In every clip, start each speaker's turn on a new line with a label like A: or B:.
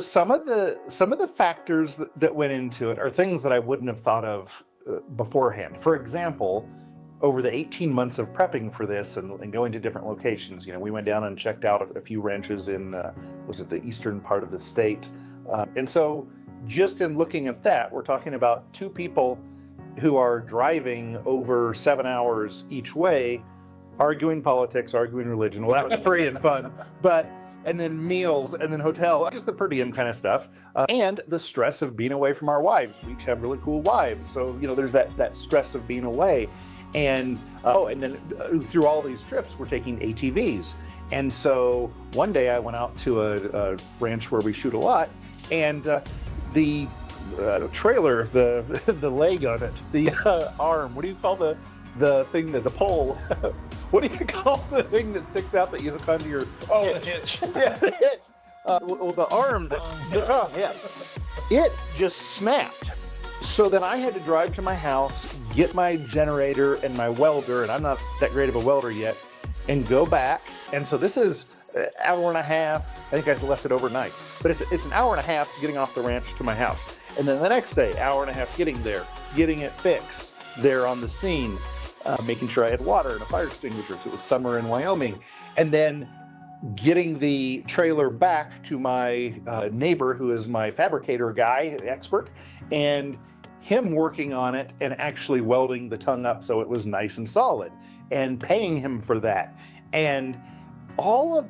A: some of the factors that went into it are things that I wouldn't have thought of beforehand. For example, over the 18 months of prepping for this and going to different locations, we went down and checked out a few ranches in, was it the eastern part of the state? And so just in looking at that, we're talking about two people who are driving over 7 hours each way, arguing politics, arguing religion. Well, that was free and fun, and then meals, and then hotel, just the per diem kind of stuff, and the stress of being away from our wives. We each have really cool wives, so there's that stress of being away. And and then through all these trips, we're taking ATVs. And so one day I went out to a ranch where we shoot a lot, and the trailer, the leg on it, the arm, what do you call the thing, the pole? What do you call the thing that sticks out that you hook onto your
B: hitch?
A: Yeah, the hitch. Well, the arm, it just snapped. So then I had to drive to my house, get my generator and my welder, and I'm not that great of a welder yet, and go back. And so this is an hour and a half. I think I left it overnight, but it's an hour and a half getting off the ranch to my house. And then the next day, hour and a half getting there, getting it fixed there on the scene, making sure I had water and a fire extinguisher. So it was summer in Wyoming. And then getting the trailer back to my neighbor, who is my fabricator guy, expert, and him working on it and actually welding the tongue up so it was nice and solid, and paying him for that. And all of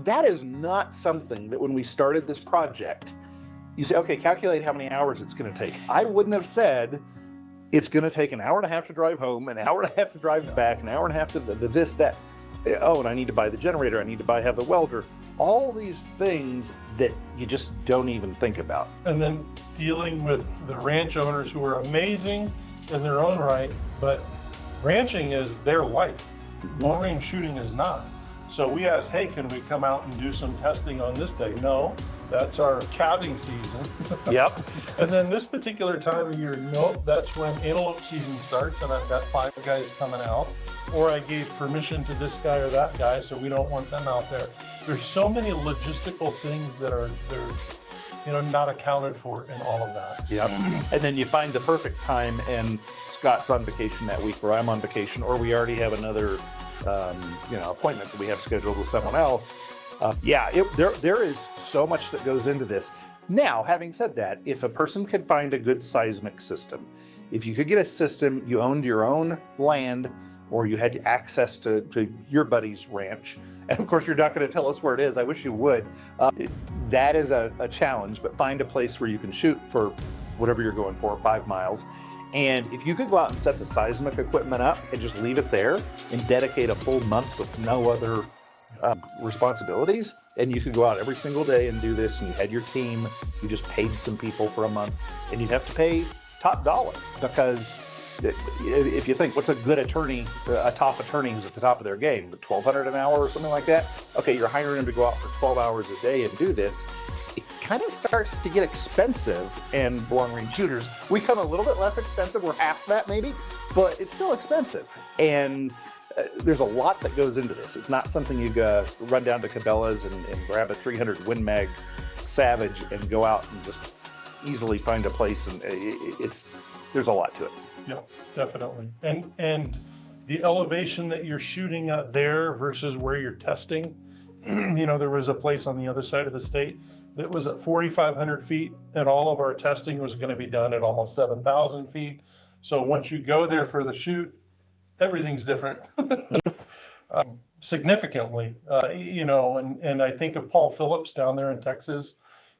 A: that is not something that when we started this project, you say, okay, calculate how many hours it's going to take. I wouldn't have said it's going to take an hour and a half to drive home, an hour and a half to drive back, an hour and a half to this, that. Oh, and I need to buy the generator. I need to have the welder. All these things that you just don't even think about.
B: And then dealing with the ranch owners who are amazing in their own right, but ranching is their life. Long-range shooting is not. So we asked, hey, can we come out and do some testing on this day? No, that's our calving season.
A: Yep.
B: And then this particular time of year, nope, that's when antelope season starts, and I've got 5 guys coming out. Or I gave permission to this guy or that guy, so we don't want them out there. There's so many logistical things that are not accounted for in all of that.
A: Yep. And then you find the perfect time, and Scott's on vacation that week, or I'm on vacation, or we already have another appointment that we have scheduled with someone else. There is so much that goes into this. Now, having said that, if a person could find a good seismic system, if you could get a system, you owned your own land, or you had access to your buddy's ranch, and of course you're not going to tell us where it is, I wish you would, that is a challenge, but find a place where you can shoot for whatever you're going for, 5 miles. And if you could go out and set the seismic equipment up and just leave it there and dedicate a full month with no other responsibilities, and you could go out every single day and do this, and you had your team, you just paid some people for a month, and you'd have to pay top dollar, because if you think, what's a good attorney, a top attorney who's at the top of their game, $1,200 an hour or something like that? Okay, you're hiring them to go out for 12 hours a day and do this. It kind of starts to get expensive, and long-range shooters, we come a little bit less expensive. We're half that maybe, but it's still expensive. And there's a lot that goes into this. It's not something you run down to Cabela's and grab a 300 Win Mag Savage and go out and just easily find a place. And there's a lot to it.
B: Yeah, definitely. And the elevation that you're shooting at there versus where you're testing, there was a place on the other side of the state that was at 4,500 feet, and all of our testing was going to be done at almost 7,000 feet. So once you go there for the shoot, everything's different significantly, and I think of Paul Phillips down there in Texas,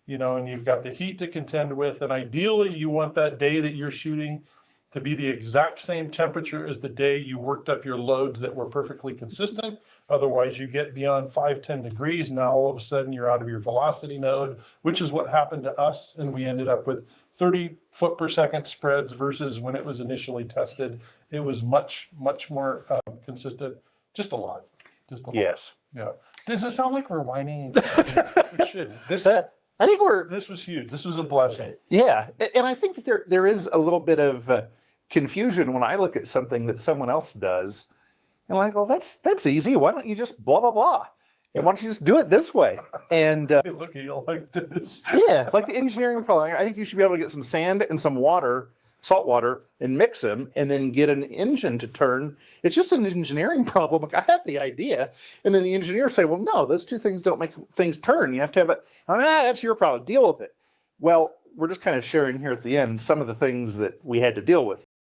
B: and you've got the heat to contend with, and ideally you want that day that you're shooting to be the exact same temperature as the day you worked up your loads that were perfectly consistent. Otherwise, you get beyond 5-10 degrees. Now, all of a sudden, you're out of your velocity node, which is what happened to us. And we ended up with 30 foot per second spreads versus when it was initially tested, it was much, much more consistent. Just a lot.
A: Yes.
B: Yeah. Does it sound like we're whining? We should. This was huge. This was a blessing.
A: Yeah. And I think that there is a little bit of confusion when I look at something that someone else does. And like, well, that's easy. Why don't you just blah, blah, blah? And why don't you just do it this way? And
B: Hey, look at you like this.
A: yeah, like the engineering problem. I think you should be able to get some sand and some water, salt water, and mix them, and then get an engine to turn. It's just an engineering problem. Like, I have the idea, and then the engineers say, "Well, no, those two things don't make things turn. You have to have it." That's your problem. Deal with it. Well, we're just kind of sharing here at the end some of the things that we had to deal with